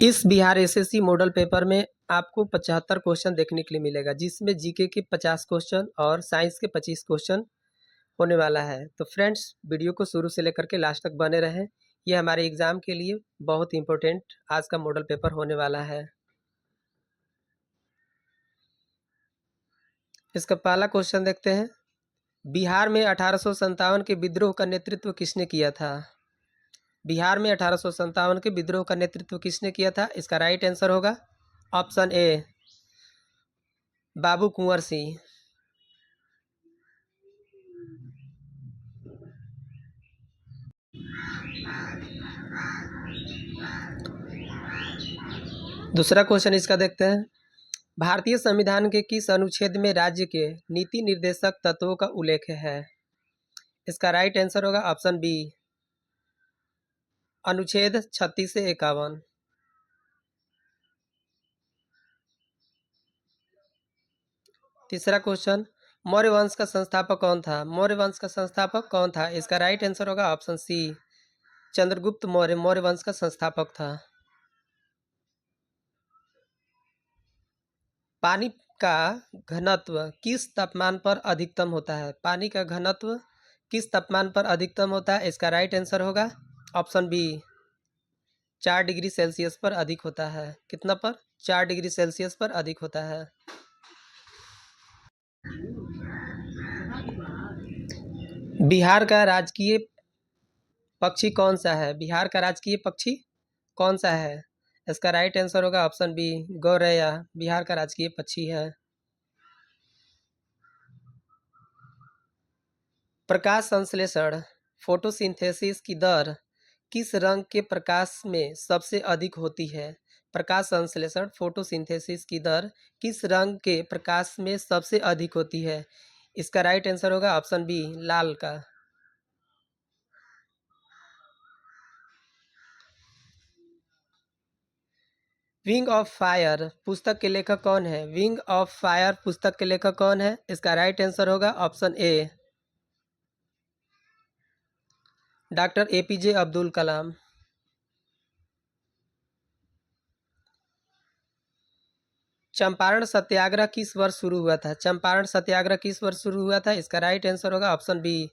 इस Bihar SSC model paper में आपको 75 क्वेश्चन देखने के लिए मिलेगा, जिसमें जीके के 50 क्वेश्चन और साइंस के 25 क्वेश्चन होने वाला है। तो फ्रेंड्स, वीडियो को शुरू से लेकर के लास्ट तक बने रहें। ये हमारे एग्जाम के लिए बहुत इंपॉर्टेंट आज का मॉडल पेपर होने वाला है। इसका पहला क्वेश्चन देखते हैं। बिहार में 1857 के विद्रोह का नेतृत्व किसने किया था? बिहार में 1857 के विद्रोह का नेतृत्व किसने किया था? इसका राइट आंसर होगा ऑप्शन ए, बाबू कुंवर सिंह। दूसरा क्वेश्चन इसका देखते हैं। भारतीय संविधान के किस अनुच्छेद में राज्य के नीति निर्देशक तत्वों का उल्लेख है? इसका राइट आंसर होगा ऑप्शन बी, अनुच्छेद 36 से 51। तीसरा क्वेश्चन, मौर्य वंश का संस्थापक कौन था? मौर्य वंश का संस्थापक कौन था? इसका राइट आंसर होगा ऑप्शन सी, चंद्रगुप्त मौर्य मौर्य वंश का संस्थापक था। पानी का घनत्व किस तापमान पर अधिकतम होता है? पानी का घनत्व किस तापमान पर अधिकतम होता है? इसका राइट आंसर होगा ऑप्शन बी, 4 डिग्री सेल्सियस पर अधिक होता है। कितना पर? 4 डिग्री सेल्सियस पर अधिक होता है। बिहार का राजकीय पक्षी कौन सा है? बिहार का राजकीय पक्षी कौन सा है? इसका राइट आंसर होगा ऑप्शन बी, गौरैया बिहार का राजकीय पक्षी है। प्रकाश संश्लेषण फोटोसिंथेसिस की दर किस रंग के प्रकाश में सबसे अधिक होती है? प्रकाश संश्लेषण फोटोसिंथेसिस की दर किस रंग के प्रकाश में सबसे अधिक होती है? इसका राइट आंसर होगा ऑप्शन बी, लाल का। विंग ऑफ फायर पुस्तक के लेखक कौन है? विंग ऑफ फायर पुस्तक के लेखक कौन है? इसका राइट आंसर होगा option A, doctor APJ Abdul Kalam. Champaran Satyagraha किस वर्ष शुरू हुआ था? चंपारण सत्याग्रह किस वर्ष शुरू हुआ था? इसका राइट आंसर होगा ऑप्शन बी,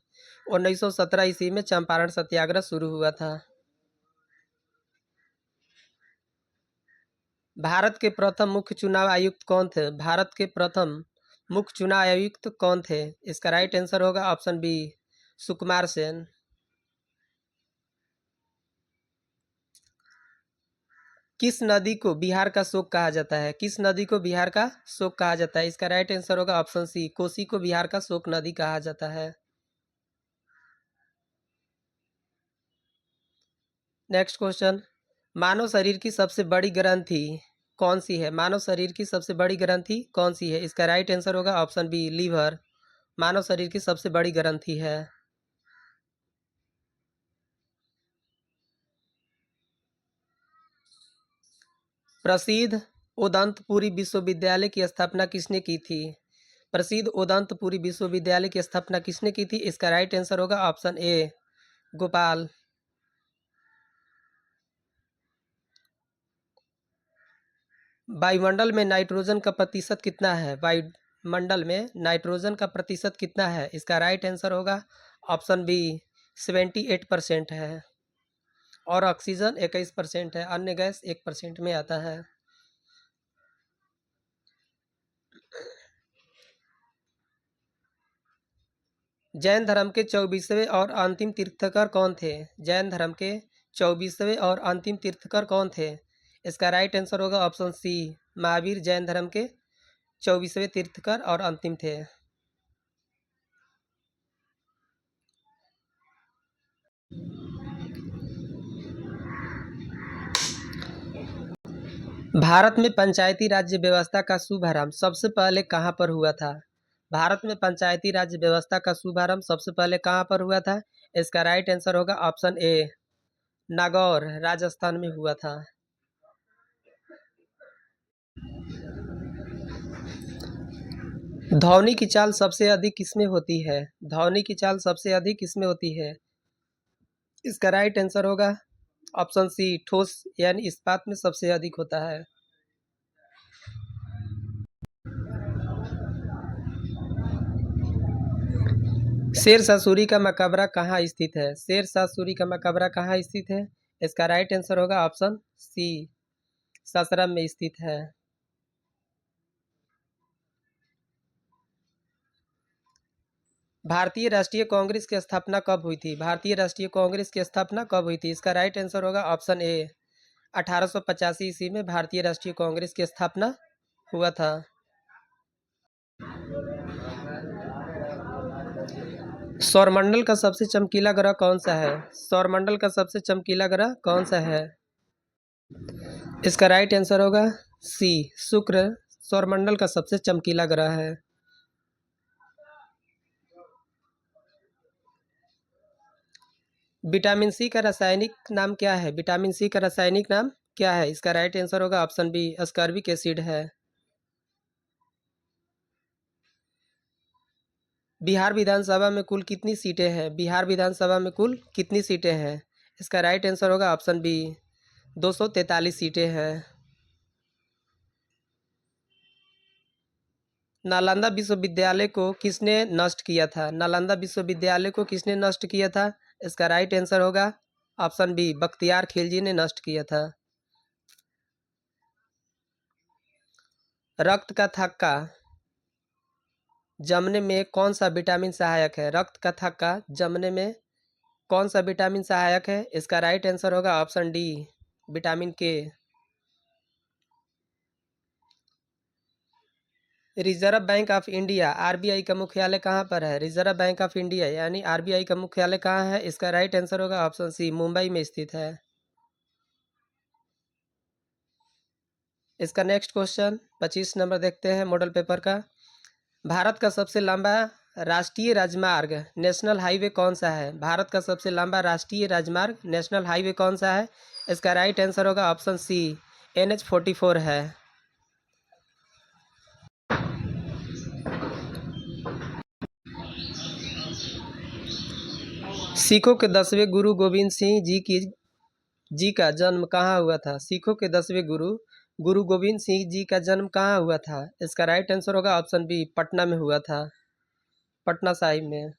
1917 ईस्वी में चंपारण सत्याग्रह शुरू हुआ था। भारत के प्रथम मुख्य चुनाव आयुक्त कौन थे? भारत के प्रथम मुख्य चुनाव आयुक्त कौन थे? इसका राइट आंसर होगा ऑप्शन बी, सुकुमार सेन। किस नदी को बिहार का शोक कहा जाता है? किस नदी को बिहार का शोक कहा जाता है? इसका राइट आंसर होगा ऑप्शन सी, कोसी को बिहार का शोक नदी कहा जाता है। नेक्स्ट क्वेश्चन, मानव शरीर की सबसे बड़ी ग्रंथि कौन सी है? मानव शरीर की सबसे बड़ी ग्रंथि कौन सी है? इसका राइट आंसर होगा ऑप्शन बी, लीवर मानव शरीर की सबसे बड़ी ग्रंथि है। प्रसिद्ध उदंतपुरी विश्वविद्यालय की स्थापना किसने की थी? प्रसिद्ध उदंतपुरी विश्वविद्यालय की स्थापना किसने की थी? इसका राइट आंसर होगा ऑप्शन ए, गोपाल। वायुमंडल में नाइट्रोजन का प्रतिशत कितना है? वायुमंडल में नाइट्रोजन का प्रतिशत कितना है? इसका राइट आंसर होगा ऑप्शन बी, 78% है और ऑक्सीजन 21% है। अन्य गैस 1% में आता है। जैन धर्म के 24वें और अंतिम तीर्थकर कौन थे? जैन धर्म के 24वें और अंतिम तीर्थकर कौन थे? इसका राइट आंसर होगा ऑप्शन सी, महावीर जैन धर्म के 24वें तीर्थकर और अंतिम थे। भारत में पंचायती राज्य व्यवस्था का शुभारंभ सबसे पहले कहाँ पर हुआ था? भारत में पंचायती राज्य व्यवस्था का शुभारंभ सबसे पहले कहाँ पर हुआ था? इसका राइट आंसर होगा ऑप्शन ए, नागौर राजस्थान में हुआ था। ध्वनि की चाल सबसे अधिक किसमें होती है? ध्वनि की चाल सबसे अधिक किसमें होती है? इसका राइट आंसर होगा ऑप्शन सी ठोस यानी इस्पात में सबसे अधिक होता है। शेरशाह सूरी का मकबरा कहाँ स्थित है? शेरशाह सूरी का मकबरा कहाँ स्थित है? इसका राइट आंसर होगा ऑप्शन सी, सासाराम में स्थित है। भारतीय राष्ट्रीय कांग्रेस की स्थापना कब हुई थी? भारतीय राष्ट्रीय कांग्रेस की स्थापना कब हुई थी? इसका राइट आंसर होगा ऑप्शन ए, 1885 ईस्वी में भारतीय राष्ट्रीय कांग्रेस की स्थापना हुआ था। सौरमंडल का सबसे चमकीला ग्रह कौन सा है? सौरमंडल का सबसे चमकीला ग्रह कौन सा है? इसका राइट आंसर होगा सी, शुक्र सौरमंडल का सबसे चमकीला ग्रह है। विटामिन सी का रासायनिक नाम क्या है? विटामिन सी का रासायनिक नाम क्या है? इसका राइट आंसर होगा ऑप्शन बी, अस्कॉर्बिक एसिड है। बिहार विधानसभा में कुल कितनी सीटें हैं? बिहार विधानसभा में कुल कितनी सीटें हैं? इसका राइट आंसर होगा ऑप्शन बी, 243 सीटें हैं। नालंदा विश्वविद्यालय को किसने नष्ट किया था? नालंदा विश्वविद्यालय को किसने नष्ट किया था? इसका राइट आंसर होगा ऑप्शन बी, बख्तियार खिलजी ने नष्ट किया था। रक्त का थक्का जमने में कौन सा विटामिन सहायक है? रक्त का थक्का जमने में कौन सा विटामिन सहायक है? इसका राइट आंसर होगा ऑप्शन डी, विटामिन के। Reserve bank of India RBI का मुख्यालय कहाँ पर है? रिजर्व बैंक ऑफ इंडिया यानी आरबीआई का मुख्यालय कहाँ है? इसका राइट आंसर होगा ऑप्शन सी, मुंबई में स्थित है। इसका नेक्स्ट क्वेश्चन 25 नंबर देखते हैं मॉडल पेपर का। भारत का सबसे लंबा राष्ट्रीय राजमार्ग नेशनल हाईवे कौन सा है? भारत का सबसे लंबा राष्ट्रीय राजमार्ग नेशनल हाईवे कौन सा है? इसका राइट आंसर होगा ऑप्शन सी, NH-44 है। सिखों के 10वें गुरु गोविंद सिंह जी का जन्म कहाँ हुआ था? सिखों के 10वें गुरु गुरु गोविंद सिंह जी का जन्म कहाँ हुआ था? इसका राइट आंसर होगा ऑप्शन बी, पटना में हुआ था, पटना साहिब में।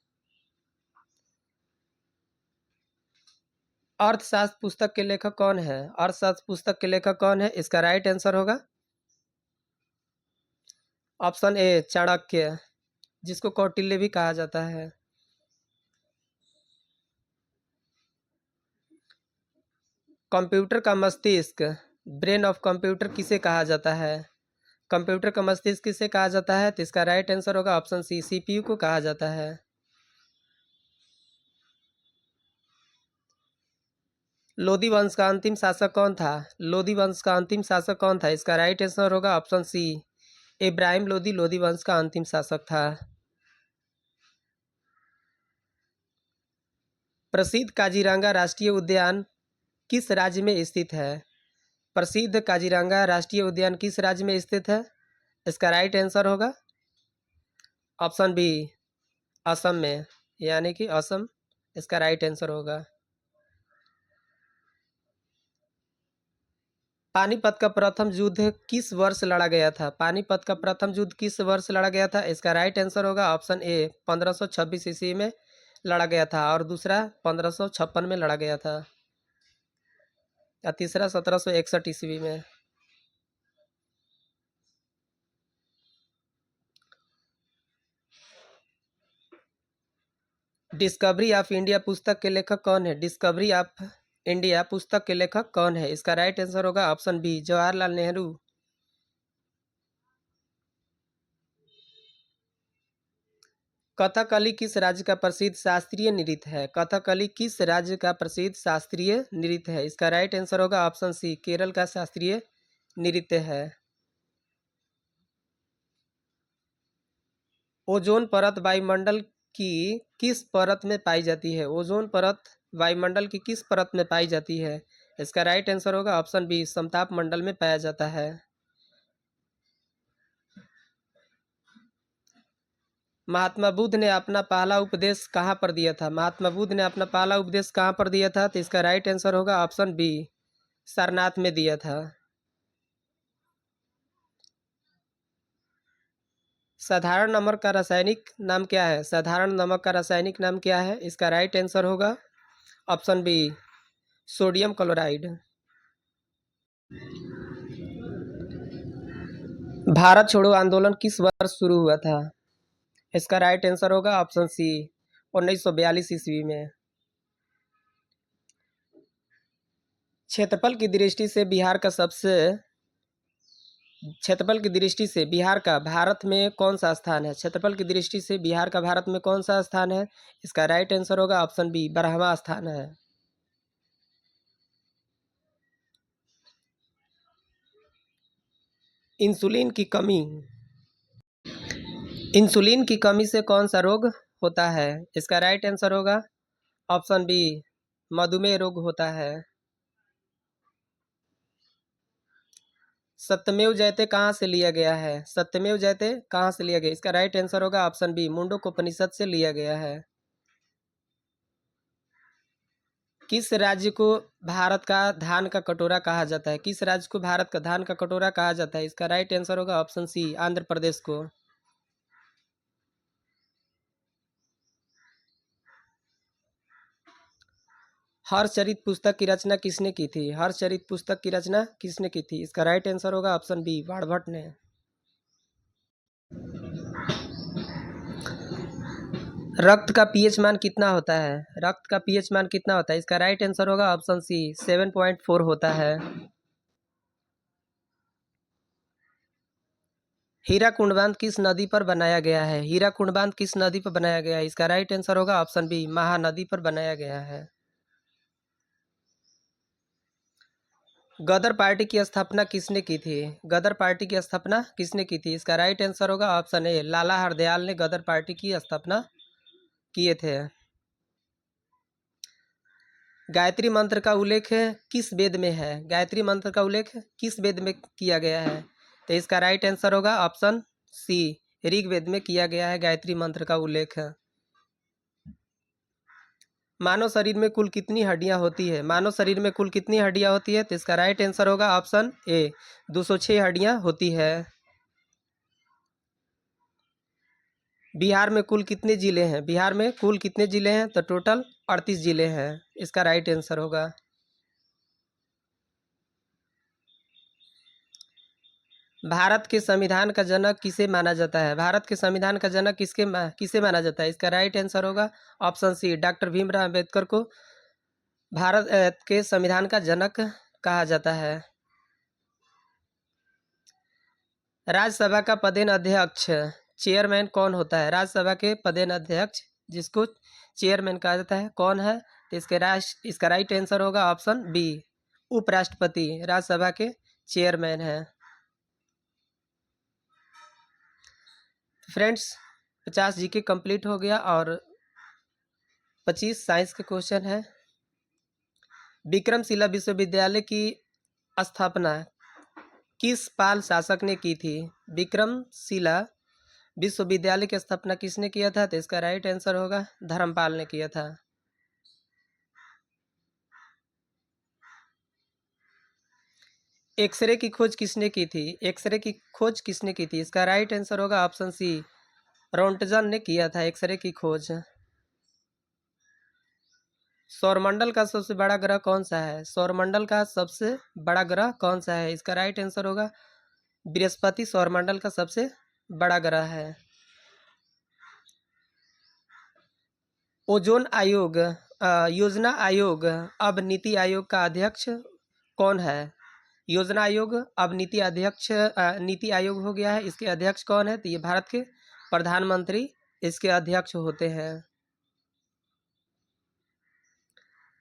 अर्थशास्त्र पुस्तक के लेखक कौन है? अर्थशास्त्र पुस्तक के लेखक कौन है? इसका राइट आंसर होगा ऑप्शन ए, चाणक्य, जिसको कौटिल्य भी कहा जाता है। कंप्यूटर का मस्तिष्क ब्रेन ऑफ कंप्यूटर किसे कहा जाता है? कंप्यूटर का मस्तिष्क किसे कहा जाता है? तो इसका राइट आंसर होगा ऑप्शन सी, CPU को कहा जाता है। लोदी वंश का अंतिम शासक कौन था? लोदी वंश का अंतिम शासक कौन था? इसका राइट आंसर होगा ऑप्शन सी, इब्राहिम लोदी लोदी वंश का अंतिम शासक था। प्रसिद्ध काजीरंगा राष्ट्रीय उद्यान किस राज्य में स्थित है? प्रसिद्ध काजीरंगा राष्ट्रीय उद्यान किस राज्य में स्थित है? इसका राइट आंसर होगा ऑप्शन बी, असम में, यानी कि असम इसका राइट आंसर होगा। पानीपत का प्रथम युद्ध किस वर्ष लड़ा गया था? पानीपत का प्रथम युद्ध किस वर्ष लड़ा गया था? इसका राइट आंसर होगा ऑप्शन ए, 1526 ईस्वी में लड़ा गया था, और दूसरा 1556 में लड़ा गया था, या तीसरा 1761 ईस्वी में। डिस्कवरी ऑफ इंडिया पुस्तक के लेखक कौन है? डिस्कवरी ऑफ इंडिया पुस्तक के लेखक कौन है? इसका राइट आंसर होगा ऑप्शन बी, जवाहरलाल नेहरू। कथकली किस राज्य का प्रसिद्ध शास्त्रीय नृत्य है? कथकली किस राज्य का प्रसिद्ध शास्त्रीय नृत्य है? इसका राइट आंसर होगा ऑप्शन सी, केरल का शास्त्रीय नृत्य है। ओजोन परत वायुमंडल की किस परत में पाई जाती है? ओजोन परत वायुमंडल की किस परत में पाई जाती है? इसका राइट आंसर होगा ऑप्शन बी, समताप मंडल में पाया जाता है। महात्मा बुद्ध ने अपना पहला उपदेश कहाँ पर दिया था? महात्मा बुद्ध ने अपना पहला उपदेश कहाँ पर दिया था? तो इसका राइट आंसर होगा ऑप्शन बी, सारनाथ में दिया था। साधारण नमक का रासायनिक नाम क्या है? साधारण नमक का रासायनिक नाम क्या है? इसका राइट आंसर होगा option B, sodium chloride. Bharat छोड़ो आंदोलन किस वर्ष शुरू हुआ था? इसका राइट आंसर होगा ऑप्शन सी, 1942 ईस्वी में। क्षेत्रफल की दृष्टि से बिहार का सबसे क्षेत्रफल की दृष्टि से बिहार का भारत में कौन सा स्थान है? क्षेत्रफल की दृष्टि से बिहार का भारत में कौन सा स्थान है? इसका राइट आंसर होगा ऑप्शन बी, 12वां स्थान है। इंसुलिन की कमी इंसुलिन की कमी से कौन सा रोग होता है? इसका राइट आंसर होगा ऑप्शन बी, मधुमेह रोग होता है। सत्यमेव जयते कहाँ से लिया गया है? सत्यमेव जयते कहाँ से लिया गया? इसका राइट आंसर होगा ऑप्शन बी, मुंडकोपनिषद से लिया गया है। किस राज्य को भारत का धान का कटोरा कहा जाता है? किस राज्य को भारत का धान का कटोरा कहा जाता है? इसका राइट आंसर होगा ऑप्शन सी, आंध्र प्रदेश को। हर्षचरित पुस्तक की रचना किसने की थी? हर्षचरित पुस्तक की रचना किसने की थी? इसका राइट आंसर होगा ऑप्शन बी, बाणभट्ट ने। रक्त का पीएच मान कितना होता है? रक्त का पीएच मान कितना होता है? इसका राइट आंसर होगा ऑप्शन सी, 7.4 होता है। हीराकुंड बांध किस नदी पर बनाया गया है? हीराकुंड बांध किस नदी पर बनाया गया है? इसका राइट आंसर होगा ऑप्शन बी, महानदी पर बनाया गया है। गदर पार्टी की स्थापना किसने की थी? गदर पार्टी की स्थापना किसने की थी? इसका राइट आंसर होगा ऑप्शन ए, लाला हरदयाल ने गदर पार्टी की स्थापना किए थे। गायत्री मंत्र का उल्लेख किस वेद में है? गायत्री मंत्र का उल्लेख किस वेद में किया गया है? तो इसका राइट आंसर होगा ऑप्शन सी, ऋग्वेद में किया गया है गायत्री मंत्र का उल्लेख। मानव शरीर में कुल कितनी हड्डियां होती है? मानव शरीर में कुल कितनी हड्डियां होती है? तो इसका राइट आंसर होगा ऑप्शन ए, 206 हड्डियां होती है। बिहार में कुल कितने जिले हैं? बिहार में कुल कितने जिले हैं? तो टोटल 38 जिले हैं। इसका राइट आंसर होगा। भारत के संविधान का जनक किसे माना जाता है? भारत के संविधान का जनक किसे माना जाता है? इसका राइट आंसर होगा option C, doctor Bhimrao Ambedkar को भारत के संविधान का जनक कहा जाता है। राज्यसभा का पदेन अध्यक्ष चेयरमैन कौन होता है? राज्यसभा के पदेन अध्यक्ष जिसको चेयरमैन कहा जाता है, कौन है? तो इसका राइट आंसर होगा ऑप्शन बी, उपराष्ट्रपति राज्यसभा के चेयरमैन है। फ्रेंड्स, 50 जीके कंप्लीट हो गया और 25 साइंस के क्वेश्चन है। विक्रमशिला विश्वविद्यालय की स्थापना किस पाल शासक ने की थी? विक्रमशिला विश्वविद्यालय की स्थापना किसने किया था? तो इसका राइट आंसर होगा धर्मपाल ने किया था। एक्सरे की खोज किसने की थी? एक्सरे की खोज किसने की थी? इसका राइट आंसर होगा ऑप्शन सी, रोंटजन ने किया था एक्सरे की खोज। सौरमंडल का सबसे बड़ा ग्रह कौन सा है? सौरमंडल का सबसे बड़ा ग्रह कौन सा है? इसका राइट आंसर होगा बृहस्पति सौरमंडल का सबसे बड़ा ग्रह है। ओजोन आयोग योजना आयोग अब नीति आयोग का अध्यक्ष कौन है? योजना आयोग अब नीति आयोग हो गया है। इसके अध्यक्ष कौन है? तो ये भारत के प्रधानमंत्री इसके अध्यक्ष होते हैं।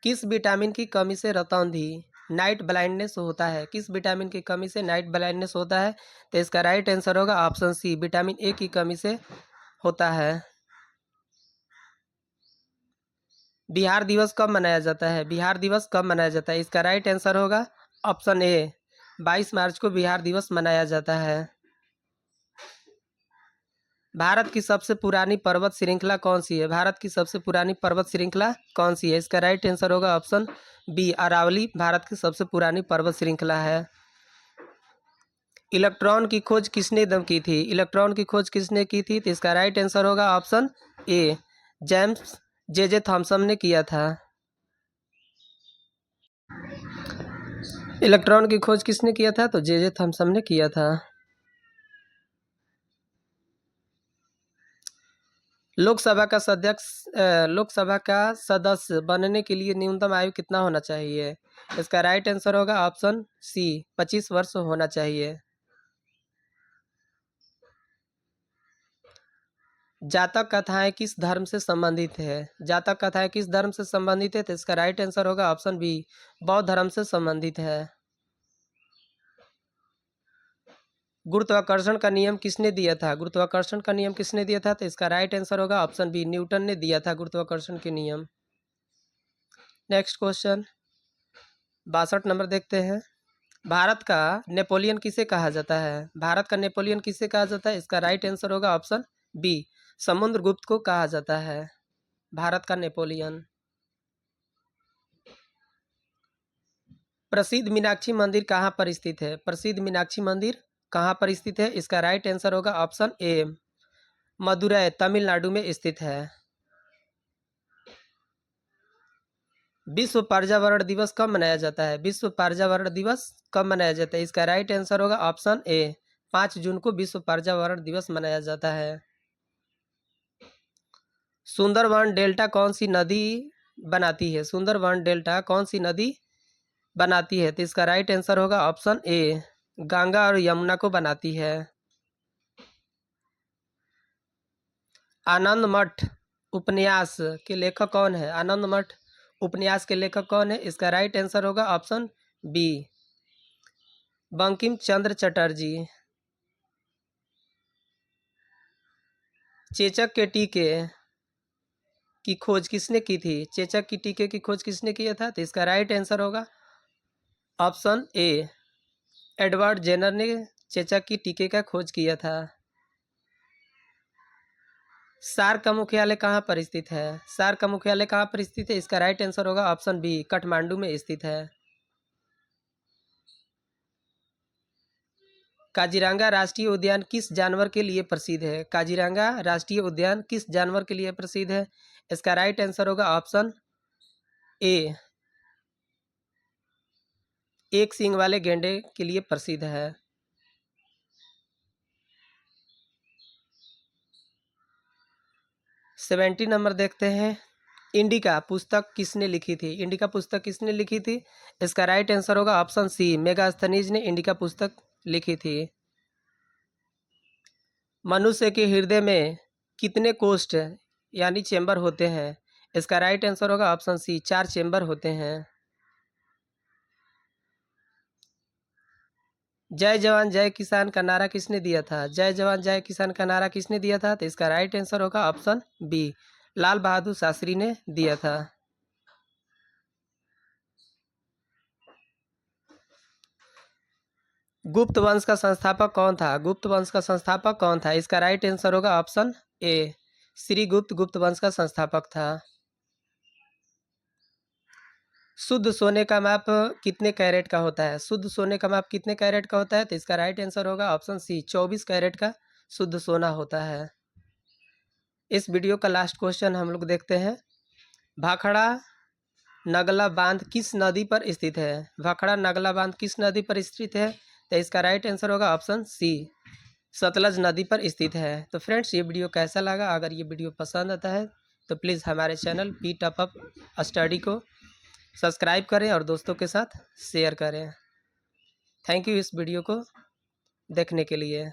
किस विटामिन की कमी से रतौंधी नाइट ब्लाइंडनेस होता है? किस विटामिन की कमी से नाइट ब्लाइंडनेस होता है? तो इसका राइट आंसर होगा ऑप्शन सी, विटामिन ए की कमी से होता है। बिहार दिवस कब मनाया जाता है? बिहार दिवस कब मनाया जाता है? इसका राइट आंसर होगा ऑप्शन ए, 22 मार्च को बिहार दिवस मनाया जाता है। भारत की सबसे पुरानी पर्वत श्रृंखला कौन सी है? भारत की सबसे पुरानी पर्वत श्रृंखला कौन सी है? इसका राइट आंसर होगा ऑप्शन बी, अरावली भारत की सबसे पुरानी पर्वत श्रृंखला है। इलेक्ट्रॉन की खोज किसने दम की थी? इलेक्ट्रॉन की खोज किसने की थी? तो इसका राइट आंसर होगा ऑप्शन ए, जेम्स जे थॉमसन ने किया था। इलेक्ट्रॉन की खोज किसने किया था? तो जे थॉमसन ने किया था। लोकसभा का सदस्य बनने के लिए न्यूनतम आयु कितना होना चाहिए? इसका राइट आंसर होगा ऑप्शन सी, 25 वर्ष होना चाहिए। जातक कथाएं किस धर्म से संबंधित है? जातक कथाएं किस धर्म से संबंधित है? तो इसका राइट आंसर होगा ऑप्शन बी, बौद्ध धर्म से संबंधित है। गुरुत्वाकर्षण का नियम किसने दिया था? गुरुत्वाकर्षण का नियम किसने दिया था? तो इसका राइट आंसर होगा ऑप्शन बी, न्यूटन ने दिया था गुरुत्वाकर्षण के नियम। नेक्स्ट क्वेश्चन 62 नंबर देखते हैं। भारत का नेपोलियन किसे कहा जाता है? भारत का नेपोलियन किसे कहा जाता है? इसका राइट आंसर होगा ऑप्शन बी, समुद्रगुप्त को कहा जाता है भारत का नेपोलियन। प्रसिद्ध मीनाक्षी मंदिर कहाँ पर स्थित है? प्रसिद्ध मीनाक्षी मंदिर कहाँ पर स्थित है? इसका राइट आंसर होगा ऑप्शन ए, मदुरै तमिलनाडु में स्थित है। विश्व पर्यावरण दिवस कब मनाया जाता है? विश्व पर्यावरण दिवस कब मनाया जाता है? इसका राइट आंसर होगा ऑप्शन ए, 5 जून को विश्व पर्यावरण दिवस मनाया जाता है। सुंदरवन डेल्टा कौन सी नदी बनाती है? सुंदरवन डेल्टा कौन सी नदी बनाती है? तो इसका राइट आंसर होगा ऑप्शन ए, गंगा और यमुना को बनाती है। आनंद मठ उपन्यास के लेखक कौन है? आनंद मठ उपन्यास के लेखक कौन है? इसका राइट आंसर होगा ऑप्शन बी, बंकिम चंद्र चटर्जी। चेचक के टीके की खोज किसने की थी? चेचक की टीके की खोज किसने किया था? तो इसका राइट आंसर होगा ऑप्शन ए, एडवर्ड जेनर ने चेचक की टीके का खोज किया था। सार्क का मुख्यालय कहाँ पर स्थित है? सार्क का मुख्यालय कहाँ पर स्थित है? इसका राइट आंसर होगा ऑप्शन बी, काठमांडू में स्थित है। काजीरंगा राष्ट्रीय उद्यान किस जानवर के लिए प्रसिद्ध है? काजीरंगा राष्ट्रीय उद्यान किस जानवर के लिए प्रसिद्ध है? इसका राइट आंसर होगा ऑप्शन ए, एक सींग वाले गैंडे के लिए प्रसिद्ध है। 70 नंबर देखते हैं। इंडिका पुस्तक किसने लिखी थी? इंडिका पुस्तक किसने लिखी थी? इसका राइट आंसर होगा ऑप्शन सी, मेगास्थनीज ने इंडिका पुस्तक लिखी थी। मनुष्य के हृदय में कितने कोष्ठ यानी चेंबर होते हैं? इसका राइट आंसर होगा ऑप्शन सी, 4 चेंबर होते हैं। जय जवान जय किसान का नारा किसने दिया था? जय जवान जय किसान का नारा किसने दिया था? तो इसका राइट आंसर होगा ऑप्शन बी, लाल बहादुर शास्त्री ने दिया था। गुप्त वंश का संस्थापक कौन था? गुप्त वंश का संस्थापक कौन था? इसका राइट आंसर होगा ऑप्शन ए, श्री गुप्त गुप्त वंश का संस्थापक था। शुद्ध सोने का माप कितने कैरेट का होता है? शुद्ध सोने का माप कितने कैरेट का होता है? तो इसका राइट आंसर होगा ऑप्शन सी, 24 कैरेट का शुद्ध सोना होता है। इस वीडियो का लास्ट क्वेश्चन हम लोग देखते हैं। भाखड़ा नगला बांध किस नदी पर स्थित है? भाखड़ा नगला बांध किस नदी पर स्थित है? तो इसका राइट आंसर होगा ऑप्शन सी, सतलज नदी पर स्थित है। तो फ्रेंड्स, ये वीडियो कैसा लगा? अगर ये वीडियो पसंद आता है तो प्लीज़ हमारे channel P top up study को सब्सक्राइब करें और दोस्तों के साथ शेयर करें। थैंक यू इस वीडियो को देखने के लिए।